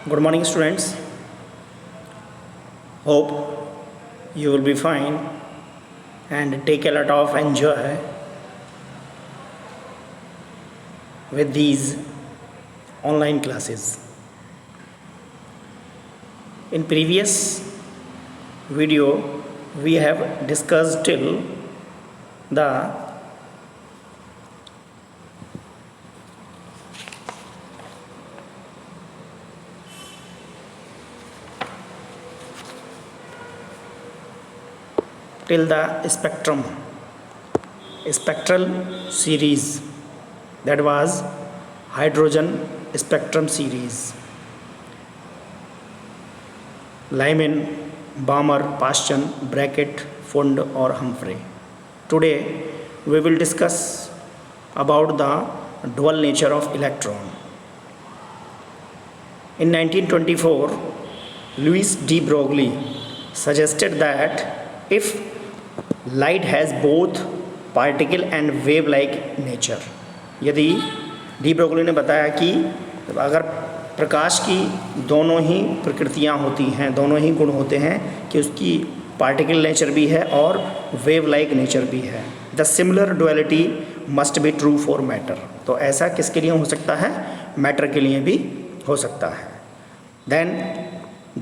Good morning, students. Hope you will be fine and take a lot of enjoy with these online classes. In previous video, we have discussed till the spectral series, that was hydrogen spectrum series. Lyman, Balmer, Paschen, Brackett, Fund or Humphrey. Today we will discuss about the dual nature of electron. In 1924, Louis de Broglie suggested that if light has both particle and wave like nature, यदि de Broglie ने बताया कि अगर प्रकाश की दोनों ही प्रकृतियाँ होती हैं, दोनों ही गुण होते हैं कि उसकी पार्टिकल नेचर भी है और वेव लाइक नेचर भी है, the similar duality must be true for matter. तो ऐसा किसके लिए हो सकता है? मैटर के लिए भी हो सकता है. Then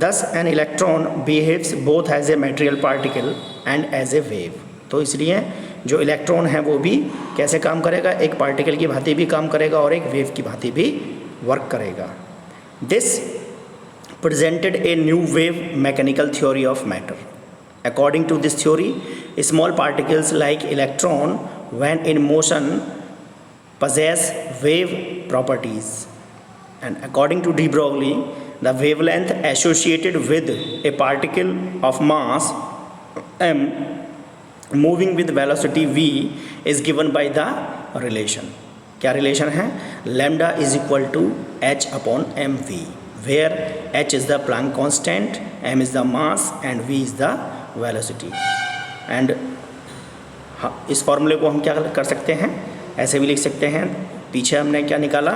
thus an electron behaves both as a material particle and as a wave. तो इसलिए जो इलेक्ट्रॉन है वो भी कैसे काम करेगा? एक पार्टिकल की भांति भी काम करेगा और एक वेव की भांति भी वर्क करेगा. This presented a new wave mechanical theory of matter. According to this theory, small particles like electron when in motion possess wave properties. And according to de Broglie, the wavelength associated with a particle of mass m moving with velocity v is given by the relation. क्या relation है? Lambda is equal to h upon M V, where h is the Planck constant, m is the mass and v is the velocity. And इस फॉर्मूले को हम क्या कर सकते हैं? ऐसे भी लिख सकते हैं. पीछे हमने क्या निकाला?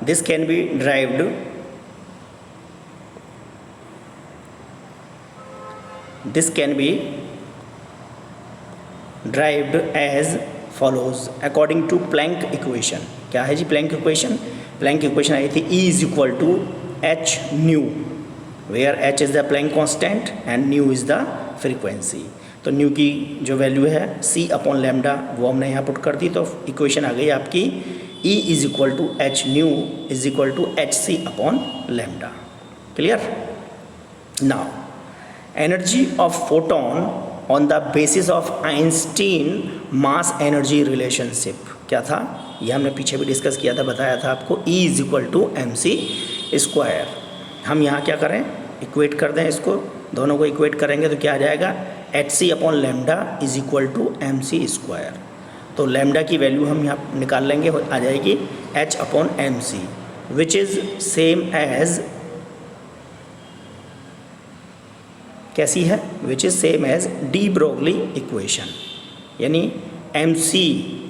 This can be derived as follows according to Planck equation. क्या है जी Planck equation? Planck equation आई थी E is equal to h nu, where h is the Planck constant and nu is the frequency. तो new की जो value है c upon lambda वो हमने यहाँ पुट कर दी, तो इक्वेशन आ गई आपकी E is equal to H nu is equal to H C upon lambda. Clear? Now energy of photon on the basis of Einstein mass energy relationship. क्या था? ये हमने पीछे भी डिस्कस किया था, बताया था आपको. E is equal to M C square. हम यहाँ क्या करें? इक्वेट कर दें इसको, दोनों को इक्वेट करेंगे तो क्या आ जाएगा? H C upon lambda is equal to M C square. तो लैम्डा की वैल्यू हम यहाँ निकाल लेंगे, आ जाएगी h upon M C, which is same as, कैसी है? Which is same as de Broglie equation. यानी एम सी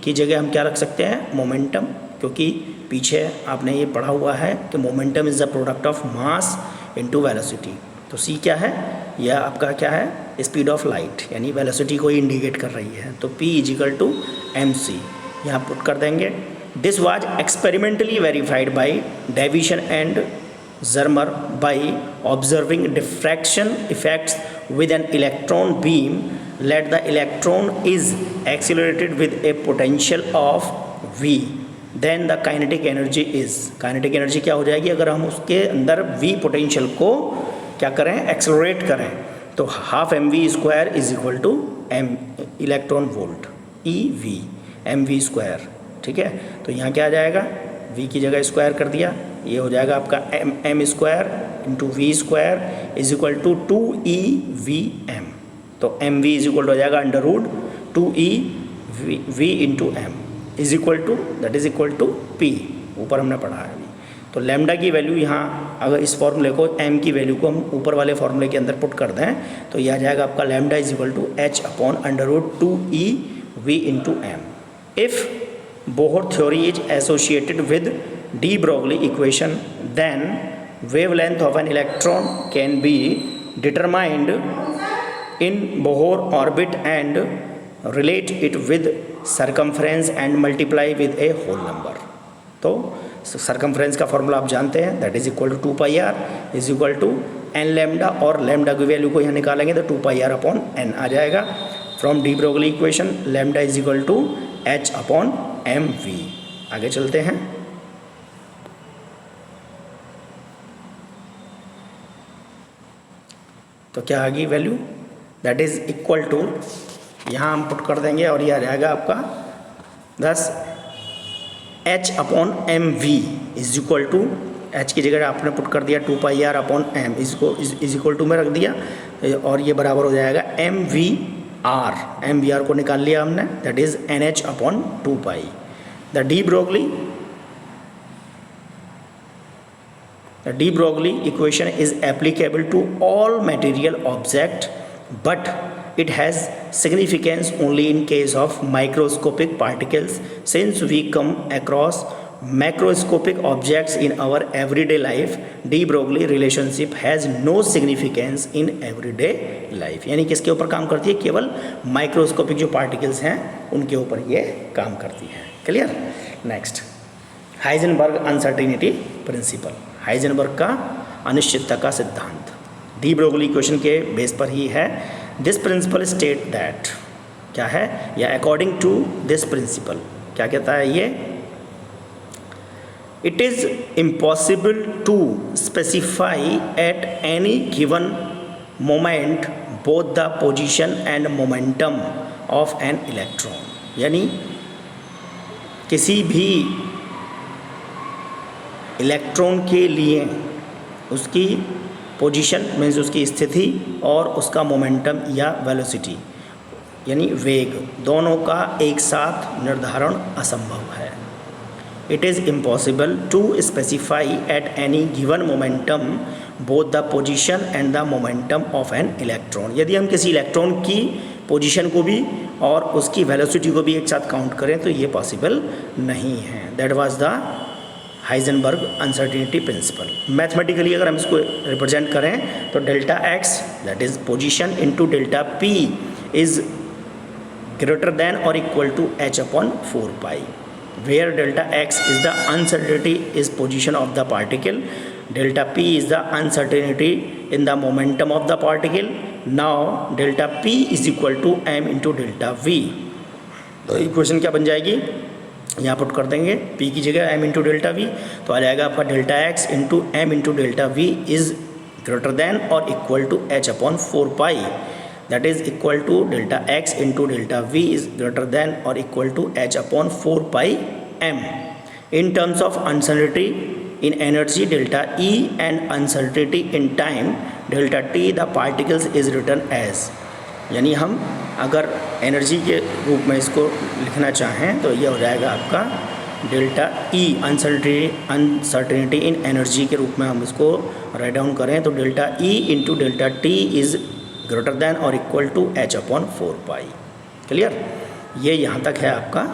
की जगह हम क्या रख सकते हैं? मोमेंटम, क्योंकि पीछे आपने ये पढ़ा हुआ है कि momentum is the product of mass into velocity. तो सी क्या है? यह आपका क्या है? स्पीड ऑफ लाइट, यानी वेलोसिटी को इंडिकेट कर रही है. तो P is equal to M C यहाँ पुट कर देंगे. This was experimentally verified by Davisson and Zermer by observing diffraction effects with an electron beam. Let the electron is accelerated with a potential of v. Then the kinetic energy is, kinetic energy क्या हो जाएगी अगर हम उसके अंदर v potential को क्या करें? एक्सेलरेट करें. तो half M V square is equal to M electron volt E V M V square. ठीक है, तो यहाँ क्या आ जाएगा? v की जगह स्क्वायर कर दिया, ये हो जाएगा आपका M square into V square is equal to 2e/v/m. तो एम वी इज इक्वल हो जाएगा under root 2e/v into M is equal to, that is equal to p. ऊपर हमने पढ़ा है अभी. तो लैम्डा की वैल्यू यहाँ अगर इस फॉर्मूले को m की वैल्यू को हम ऊपर वाले फॉर्मूले के अंदर पुट कर दें तो यह आ जाएगा आपका lambda is equal to h upon under root 2e/v into M. If Bohr theory is associated with de Broglie equation, then wavelength of an electron can be determined in Bohr orbit and relate it with circumference and multiply with a whole number. तो circumference का formula आप जानते हैं, that is equal to 2πr is equal to n lambda, और lambda की value को यहाँ निकालेंगे तो 2πr अपॉन n आ जाएगा. From de Broglie equation lambda is equal to h upon mv. आगे चलते हैं. तो क्या आ गई value, that is equal to, यहाँ हम पुट कर देंगे और ये आ जाएगा आपका 10 h upon M V is equal to, h की जगह आपने पुट कर दिया 2πr अपॉन m, इसको इज इक्वल टू में रख दिया और ये बराबर हो जाएगा mvr को निकाल लिया हमने, that is nh upon 2π. The de Broglie equation is applicable to all material object, but it has significance only in case of microscopic particles, since we come across macroscopic objects in our everyday life. de Broglie relationship has no significance in everyday life. यानी किसके ऊपर काम करती है, केवल microscopic जो particles हैं उनके ऊपर ये काम करती है. Clear. Next, Heisenberg uncertainty principal, Heisenberg का अनिश्चितता का सिद्धांत डी ब्रोगली इक्वेशन के बेस पर ही है. दिस प्रिंसिपल स्टेट दैट, क्या है, या अकॉर्डिंग टू दिस प्रिंसिपल क्या कहता है ये, it is impossible to specify at any given moment both the position and momentum of an electron. यानी किसी भी इलेक्ट्रॉन के लिए उसकी पोजीशन मीन्स उसकी स्थिति और उसका मोमेंटम या वेलोसिटी यानी वेग, दोनों का एक साथ निर्धारण असंभव है. It is impossible to specify at any given momentum both the position and the momentum of an electron. यदि हम किसी इलेक्ट्रॉन की पोजीशन को भी और उसकी वेलोसिटी को भी एक साथ काउंट करें तो ये पॉसिबल नहीं है. That was the Heisenberg uncertainty principle. Mathematically अगर हम इसको रिप्रेजेंट करें तो delta x that is position into delta p is greater than और equal to h upon 4π, where delta x is the uncertainty is position of the particle, delta p is the uncertainty in the momentum of the particle. Now delta p is equal to m into delta v. तो equation क्या बन जाएगी, यहाँ put कर देंगे p की जगह m into delta we, तो आ जाएगा आपका delta x into m into delta v is greater than और equal to h upon 4π, that is equal to delta x into delta v is greater than और equal to h upon 4π m. In terms of uncertainty in energy delta E and uncertainty in time delta t the particles is written as. यानी हम अगर energy के रूप में इसको लिखना चाहें तो ये हो जाएगा आपका delta E uncertainty in energy के रूप में हम इसको राइट डाउन करें तो delta E into delta t is greater than और equal to h upon 4π. Clear. ये यहाँ तक है आपका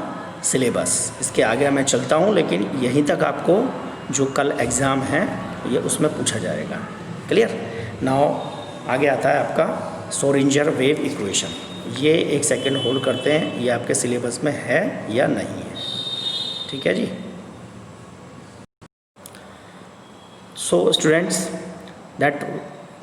सिलेबस. इसके आगे मैं चलता हूँ, लेकिन यहीं तक आपको जो कल एग्ज़ाम है ये उसमें पूछा जाएगा. क्लियर. नाउ आगे आता है आपका सोरिंजर वेव इक्वेशन. ये एक सेकंड होल्ड करते हैं, ये आपके सिलेबस में है या नहीं है. ठीक है जी. सो स्टूडेंट्स, दैट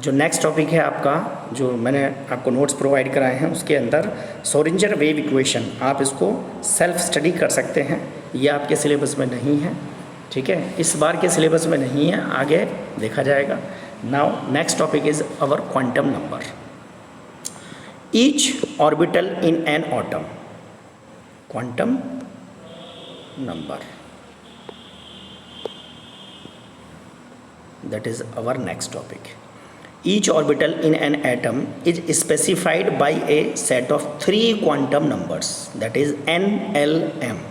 जो नेक्स्ट टॉपिक है आपका, जो मैंने आपको नोट्स प्रोवाइड कराए हैं उसके अंदर सोरिंजर वेव इक्वेशन, आप इसको सेल्फ स्टडी कर सकते हैं. ये आपके सिलेबस में नहीं है. ठीक है, इस बार के सिलेबस में नहीं है, आगे देखा जाएगा. Now next topic is our quantum number. Each orbital in an atom, quantum number, that is our next topic. Each orbital in an atom is specified by a set of 3 quantum numbers, that is n, l, m.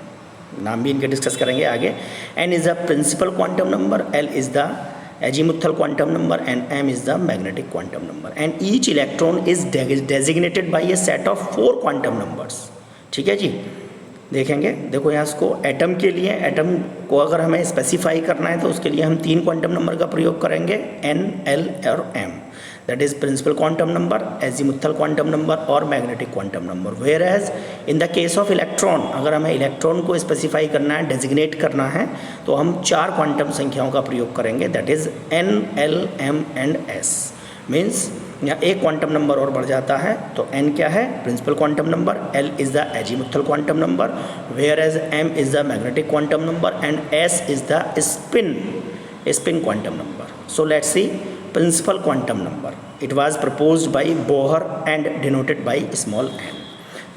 नाम भी इनके discuss करेंगे आगे. n is the principal quantum number, l is the azimuthal quantum number and m is the magnetic quantum number, and each electron is designated by a set of 4 quantum numbers. ठीक है जी. देखेंगे। देखो यहाँ इसको atom के लिए, atom को अगर हमें स्पेसिफाई करना है तो उसके लिए हम 3 क्वांटम नंबर का प्रयोग करेंगे, n, l और m। That is principal quantum number, azimuthal quantum number और magnetic quantum number. Whereas in the case of electron, अगर हमें इलेक्ट्रॉन को स्पेसिफाई करना है, डेजिग्नेट करना है, तो हम 4 क्वांटम संख्याओं का प्रयोग करेंगे, that is n, l, m and s। Means यहाँ एक क्वांटम नंबर और बढ़ जाता है, तो n क्या है, principal quantum number, l is the azimuthal quantum number, whereas m is the magnetic quantum number and s is the spin quantum number. So let's see principal quantum number. It was proposed by Bohr and denoted by small n.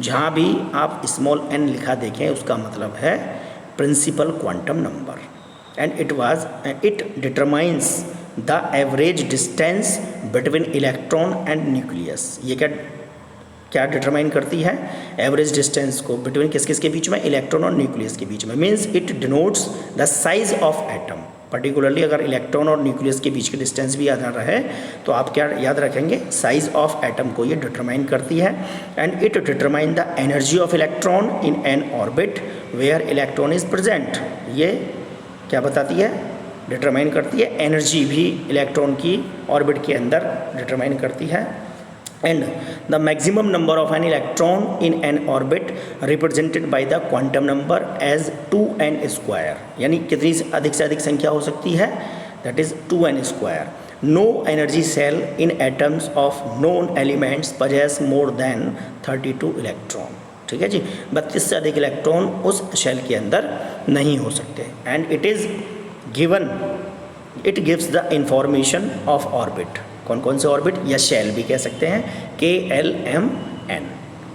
जहाँ भी आप small n लिखा देखें उसका मतलब है principal quantum number and it determines the average distance between electron and nucleus. ये क्या डिटरमाइन करती है, एवरेज डिस्टेंस को बिटवीन किस किस के बीच में, इलेक्ट्रॉन और न्यूक्लियस के बीच में। Means it denotes the size of atom. Particularly अगर इलेक्ट्रॉन और न्यूक्लियस के बीच की डिस्टेंस भी याद रहे तो आप क्या याद रखेंगे, साइज ऑफ एटम को ये डिटरमाइन करती है। And it determine the energy of electron in an orbit where electron is present. ये क्या बताती है, डिटरमाइन करती है एनर्जी भी इलेक्ट्रॉन की ऑर्बिट के अंदर डिटरमाइन करती है। and the maximum number of an electron in an orbit represented by the quantum number as 2n square। यानी कितनी अधिक से अधिक संख्या हो सकती है, that is 2n square। No energy cell in atoms of known elements possess more than 32 electron। ठीक है जी, 32 से अधिक इलेक्ट्रॉन उस शेल के अंदर नहीं हो सकते। And it gives the information of orbit. कौन कौन से ऑर्बिट, या शेल भी कह सकते हैं, K, L, M, N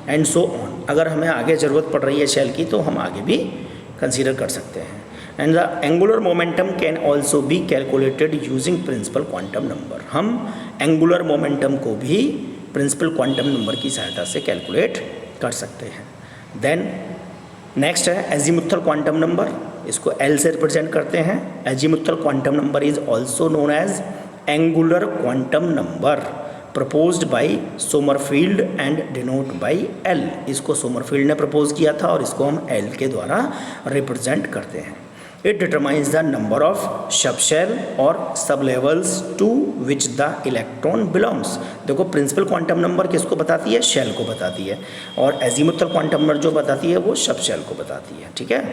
and so on. अगर हमें आगे ज़रूरत पड़ रही है शेल की तो हम आगे भी कंसीडर कर सकते हैं। And the angular momentum can also be calculated using principal quantum number. हम एंगुलर मोमेंटम को भी प्रिंसिपल क्वांटम नंबर की सहायता से कैलकुलेट कर सकते हैं। देन नेक्स्ट है एजीमुथल क्वांटम नंबर, इसको L से रिप्रेजेंट करते हैं। Azimuthal quantum number is also known as angular quantum number proposed by Sommerfeld and denote by L। इसको सोमरफील्ड ने प्रपोज किया था और इसको हम L के द्वारा रिप्रेजेंट करते हैं। It determines the number of सब शेल और sub levels to which the electron belongs. देखो प्रिंसिपल क्वांटम नंबर किसको बताती है, शेल को बताती है, और एजीमुथल क्वांटम नंबर जो बताती है वो सब शेल को बताती है। ठीक है,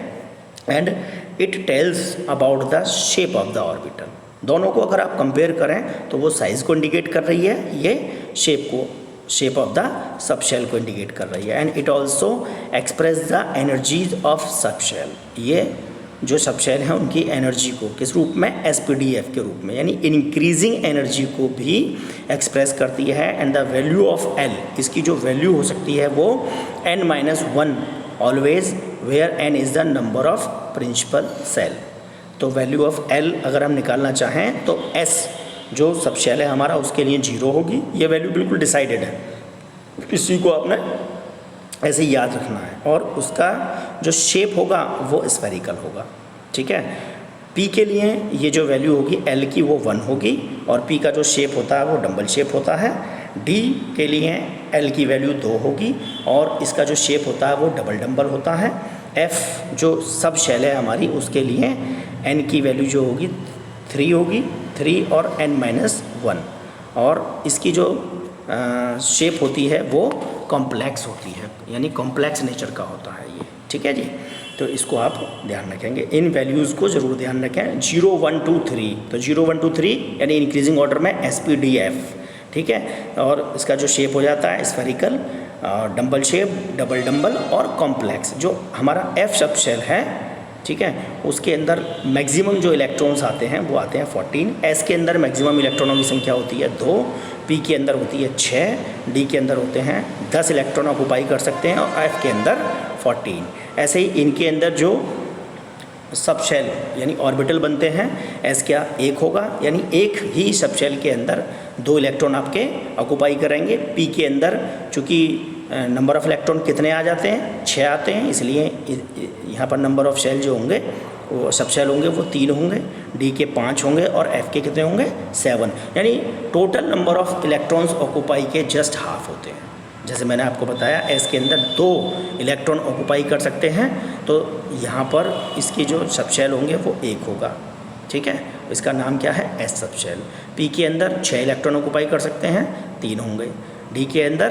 and it tells about the shape of the orbital. दोनों को अगर आप कंपेयर करें तो वो साइज़ को इंडिकेट कर रही है, ये shape of the subshell को इंडिकेट कर रही है। And it also express the energies of सब शेल। ये जो सब शेल हैं उनकी एनर्जी को किस रूप में, SPDF के रूप में, यानी इंक्रीजिंग एनर्जी को भी एक्सप्रेस करती है। And the value of L, इसकी जो वैल्यू हो सकती है वो n-1 always where n is the number of principal shell. तो वैल्यू ऑफ L अगर हम निकालना चाहें तो S जो सब शेल है हमारा उसके लिए 0 होगी। ये वैल्यू बिल्कुल डिसाइडेड है, इसी को आपने ऐसे ही याद रखना है। और उसका जो शेप होगा वो स्फेरिकल होगा। ठीक है, P के लिए ये जो वैल्यू होगी L की वो 1 होगी, और P का जो शेप होता है वो डबल शेप होता है। D के लिए L की वैल्यू 2 होगी और इसका जो शेप होता है वो डबल होता है। F जो सब शेल है हमारी उसके लिए N की वैल्यू जो होगी 3 होगी, 3 और n-1, और इसकी जो शेप होती है वो कॉम्प्लेक्स होती है, यानी कॉम्प्लेक्स नेचर का होता है ये। ठीक है जी, तो इसको आप ध्यान रखेंगे, इन वैल्यूज़ को ज़रूर ध्यान रखें। 0, 1, 2, 3, तो 0, 1, 2, 3 यानी इंक्रीजिंग ऑर्डर में SPDF। ठीक है, और इसका जो शेप हो जाता है स्फेरिकल, डम्बल शेप, डबल और कॉम्प्लेक्स। जो हमारा F सब शेल है, ठीक है, उसके अंदर मैक्सिमम जो इलेक्ट्रॉन्स आते हैं वो आते हैं 14। S के अंदर मैक्सिमम इलेक्ट्रॉनों की संख्या होती है 2, P के अंदर होती है 6, D के अंदर होते हैं 10 इलेक्ट्रॉन ऑक्यूपाई कर सकते हैं, और F के अंदर 14। ऐसे ही इनके अंदर जो सब शेल यानी ऑर्बिटल बनते हैं, S क्या 1 होगा, यानी एक ही सब शेल के अंदर 2 इलेक्ट्रॉन आपके ऑक्यूपाई करेंगे। P के अंदर चूँकि नंबर ऑफ़ इलेक्ट्रॉन कितने आ जाते हैं, 6 आते हैं, इसलिए यहाँ पर नंबर ऑफ़ शेल जो होंगे वो सब शेल होंगे वो 3 होंगे, D के 5 होंगे और F के कितने होंगे 7। यानी total number of electrons occupy के जस्ट हाफ होते हैं। जैसे मैंने आपको बताया s के अंदर 2 इलेक्ट्रॉन ऑक्यूपाई कर सकते हैं, तो यहाँ पर इसकी जो सबशेल होंगे वो 1 होगा, ठीक है। इसका नाम क्या है, s सबशेल। p के अंदर 6 इलेक्ट्रॉन ऑक्यूपाई कर सकते हैं, 3 होंगे। d के अंदर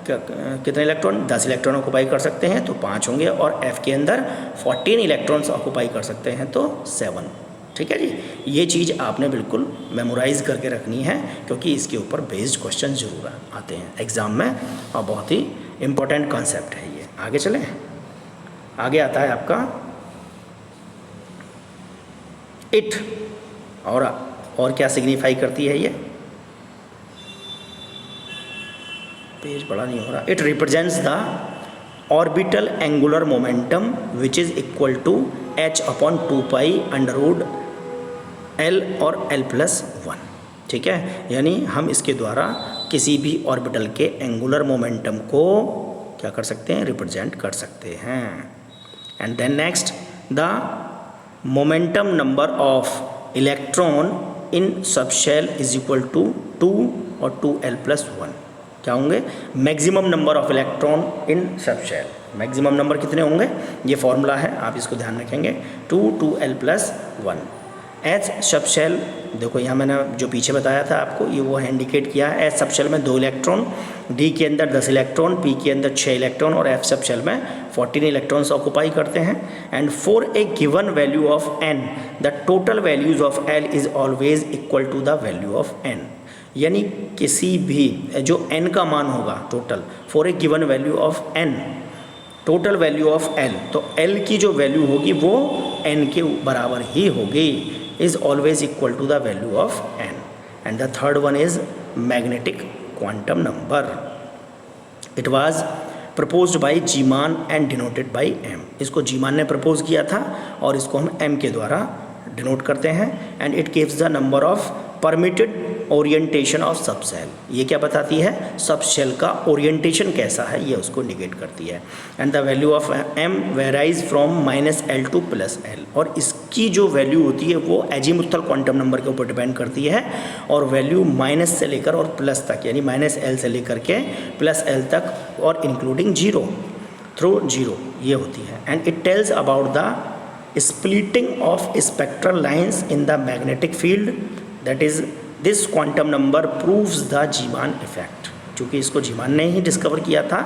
कितने इलेक्ट्रॉन, 10 इलेक्ट्रॉन ऑक्यूपाई कर सकते हैं, तो 5 होंगे। और f के अंदर 14 इलेक्ट्रॉन्स ऑक्यूपाई कर सकते हैं, तो 7, ठीक है जी। ये चीज़ आपने बिल्कुल मेमोराइज करके रखनी है, क्योंकि इसके ऊपर बेस्ड क्वेश्चन ज़रूर आते हैं एग्ज़ाम में, और बहुत ही इम्पोर्टेंट कॉन्सेप्ट है ये। आगे चलें, आगे आता है आपका इट, और क्या सिग्निफाई करती है ये, पेज बड़ा नहीं हो रहा। It represents the orbital angular momentum which is equal to h/2π L और L+1, ठीक है। यानी हम इसके द्वारा किसी भी ऑर्बिटल के एंगुलर मोमेंटम को क्या कर सकते हैं, रिप्रेजेंट कर सकते हैं। And then next, the momentum number of electron in subshell is equal to 2 और 2L+1। क्या होंगे, maximum number of electron in subshell. Maximum number कितने होंगे, ये फॉर्मूला है, आप इसको ध्यान रखेंगे, 2L+1। एच सबशेल, देखो यहाँ मैंने जो पीछे बताया था आपको, ये वो है इंडिकेट किया है। एच सबशेल में 2 इलेक्ट्रॉन, डी के अंदर 10 इलेक्ट्रॉन, पी के अंदर 6 इलेक्ट्रॉन, और एफ सबशेल में 14 इलेक्ट्रॉन्स ऑक्यूपाई करते हैं। And for a given value of n, the total values of l is always equal to the value of n. यानी किसी भी जो n का मान होगा total, for a given value of n, total value of l, तो l की जो वैल्यू होगी वो n के बराबर ही होगी, is always equal to the value of n। And the third one is magnetic quantum number. It was proposed by Zeeman and denoted by m। इसको जीमान ने प्रपोज किया था और इसको हम m के द्वारा डिनोट करते हैं। And it gives the number of permitted orientation of subshell. ये क्या बताती है, सबसेल का ओरिएंटेशन कैसा है, ये उसको इंडिकेट करती है। And the value of m varies from -L to +L। और इसकी जो वैल्यू होती है वो एजीमुथल क्वांटम नंबर के ऊपर डिपेंड करती है, और वैल्यू माइनस से लेकर और प्लस तक, यानी -L से लेकर के +L तक, और इंक्लूडिंग 0 थ्रू 0 ये होती है। And it tells about the splitting of spectral lines in the magnetic field, that is this quantum number proves the Zeeman effect. चूँकि इसको जीमान ने ही डिस्कवर किया था,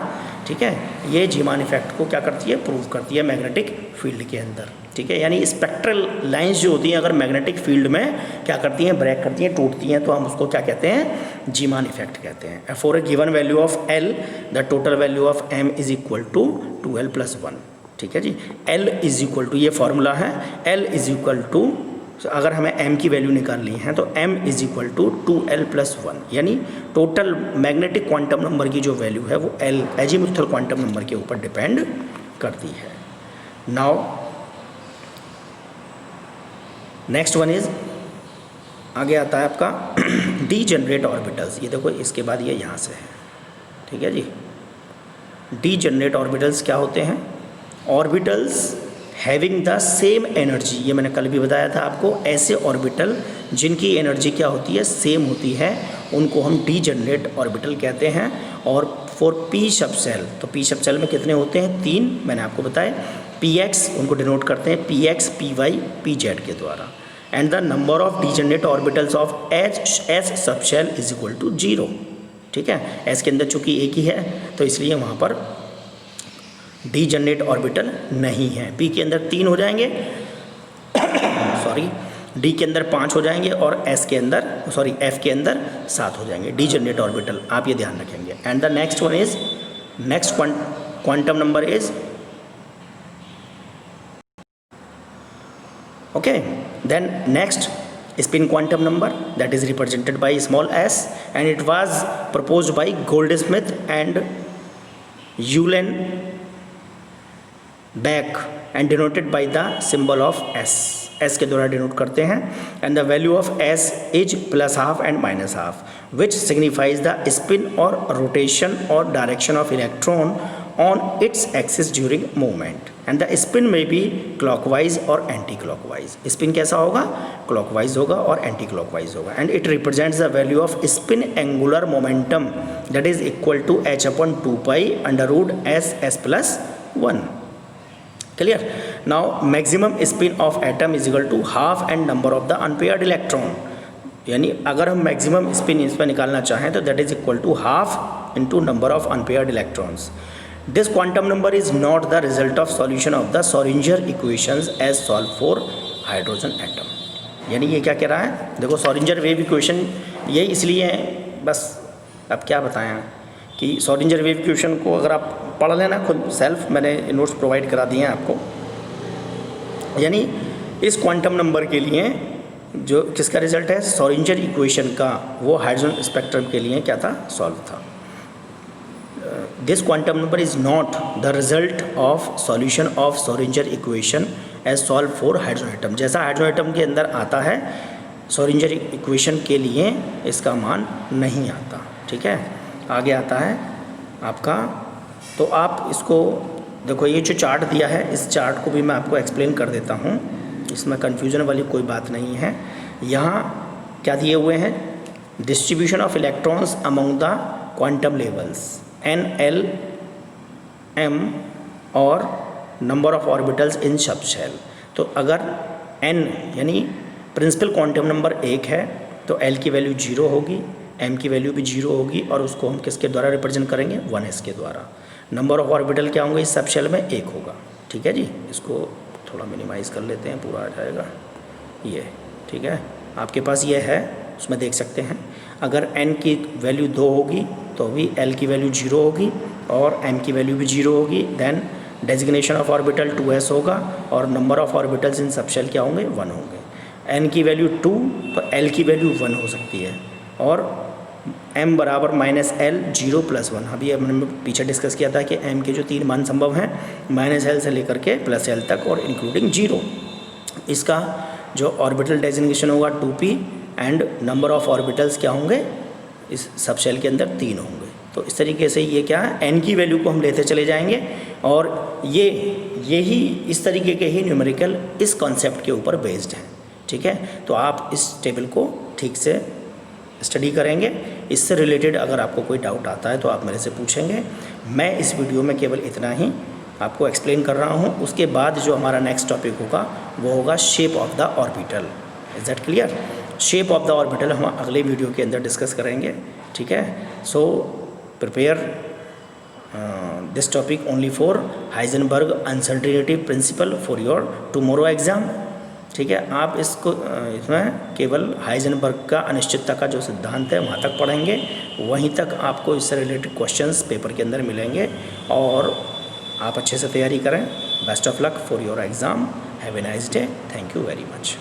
ठीक है, ये जीमान इफेक्ट को क्या करती है, प्रूव करती है मैग्नेटिक फील्ड के अंदर, ठीक है। यानी स्पेक्ट्रल लाइंस जो होती हैं अगर मैग्नेटिक फील्ड में क्या करती हैं, ब्रेक करती हैं, टूटती हैं, तो हम उसको क्या कहते हैं, जीमान इफेक्ट कहते हैं। For a given value of L, the total value of m is equal to 2L+1, ठीक है जी। L इज इक्वल टू, ये फॉर्मूला है, L इज इक्वल टू, अगर हमें m की वैल्यू निकालनी है तो m is equal to 2L+1, यानी टोटल मैग्नेटिक क्वांटम नंबर की जो वैल्यू है वो L एजीमुथल क्वांटम नंबर के ऊपर डिपेंड करती है। नाउ नेक्स्ट वन इज, आगे आता है आपका डीजेनरेट ऑर्बिटल्स। ये देखो इसके बाद ये यहाँ से है, ठीक है जी। डीजेनरेट ऑर्बिटल्स क्या होते हैं, orbitals having the same energy, ये मैंने कल भी बताया था आपको, ऐसे ऑर्बिटल जिनकी एनर्जी क्या होती है, सेम होती है, उनको हम डीजेनरेट ऑर्बिटल कहते हैं। और फॉर पी सबसेल, तो पी सबसेल में कितने होते हैं, 3 मैंने आपको बताया। px उनको डिनोट करते हैं px, py, pz के द्वारा। And the number of degenerate orbitals of s subshell is equal to 0, ठीक है। एस के अंदर चूँकि एक ही है तो इसलिए वहाँ पर डीजेनरेट ऑर्बिटल नहीं है। पी के अंदर 3 हो जाएंगे सॉरी, डी के अंदर 5 हो जाएंगे, और एस के अंदर एफ के अंदर 7 हो जाएंगे डीजेनरेट ऑर्बिटल, आप ये ध्यान रखेंगे। And the next one is, next quantum number is, okay, then next spin quantum number, that is represented by small s, and it was proposed by Goldsmith and Uhlenbeck and denoted by the symbol of s। s के द्वारा denote करते हैं। and the value of s is +½ and -½ which signifies the spin or rotation or direction of electron on its axis during movement and the spin may be clockwise or anti-clockwise. spin कैसा होगा? clockwise होगा और anti-clockwise होगा and it represents the value of spin angular momentum that is equal to h upon 2 pi under root s plus 1. Clear? Now maximum spin of atom is equal to half and number of the unpaired electron. यानी अगर हम maximum spin इसमें निकालना चाहें तो that is equal to half into number of unpaired electrons. This quantum number is not the result of solution of the Schrodinger equations as solve for hydrogen atom. यानी ये क्या कह रहा है? देखो श्रोडिंगर वेव इक्वेशन ये इसलिए है, बस अब क्या बताएं कि श्रोडिंगर वेव इक्वेशन को अगर आप पढ़ लेना खुद सेल्फ, मैंने नोट्स प्रोवाइड करा दिए हैं आपको. यानी इस क्वांटम नंबर के लिए जो किसका रिजल्ट है? श्रोडिंगर इक्वेशन का, वो हाइड्रोजन स्पेक्ट्रम के लिए क्या था? सॉल्व था. This quantum number is not the result of solution of Schrodinger equation as solve for hydrogen atom. जैसा हाइड्रोजन एटम के अंदर आता है श्रोडिंगर इक्वेशन के लिए इसका मान नहीं आता. ठीक है, आगे आता है आपका. तो आप इसको देखो, ये जो चार्ट दिया है इस चार्ट को भी मैं आपको एक्सप्लेन कर देता हूँ, इसमें कन्फ्यूजन वाली कोई बात नहीं है. यहाँ क्या दिए हुए हैं? Distribution of electrons among the quantum levels n, l, m और number of orbitals in subshell. तो अगर n यानी प्रिंसिपल क्वांटम नंबर 1 है तो l की वैल्यू 0 होगी, m की वैल्यू भी 0 होगी और उसको हम किसके द्वारा रिप्रेजेंट करेंगे? 1s के द्वारा. नंबर ऑफ ऑर्बिटल क्या होंगे इस सब शेल में? 1 होगा. ठीक है जी, इसको थोड़ा मिनिमाइज़ कर लेते हैं, पूरा आ जाएगा ये. ठीक है, आपके पास ये है, उसमें देख सकते हैं. अगर n की वैल्यू 2 होगी तो भी l की वैल्यू 0 होगी और m की वैल्यू भी 0 होगी. Then designation of orbital 2s होगा और number of orbitals in subshell क्या होंगे? 1 होंगे. n की वैल्यू 2 तो l की वैल्यू 1 हो सकती है और m बराबर माइनस l 0 प्लस 1. अभी हमने पीछे डिस्कस किया था कि m के जो 3 मान संभव हैं माइनस l से लेकर के प्लस l तक और इंक्लूडिंग 0. इसका जो ऑर्बिटल डेजिग्नेशन होगा 2p and number of orbitals क्या होंगे इस सब शेल के अंदर? 3 होंगे. तो इस तरीके से ये क्या है? n की वैल्यू को हम लेते चले जाएंगे और यही इस तरीके के ही न्यूमेरिकल इस कॉन्सेप्ट के ऊपर बेस्ड हैं. ठीक है, तो आप इस टेबल को ठीक से स्टडी करेंगे. इससे रिलेटेड अगर आपको कोई डाउट आता है तो आप मेरे से पूछेंगे. मैं इस वीडियो में केवल इतना ही आपको एक्सप्लेन कर रहा हूँ. उसके बाद जो हमारा नेक्स्ट टॉपिक होगा वो होगा shape of the orbital. Is that clear? Shape of the orbital हम अगले वीडियो के अंदर डिस्कस करेंगे. ठीक है, so prepare this topic only for Heisenberg uncertainty principal for your tomorrow exam. ठीक है, आप इसको इसमें केवल हाइजेनबर्ग का अनिश्चितता का जो सिद्धांत है वहाँ तक पढ़ेंगे. वहीं तक आपको इससे रिलेटेड क्वेश्चंस पेपर के अंदर मिलेंगे और आप अच्छे से तैयारी करें. Best of luck for your exam. Have a nice day. Thank you very much.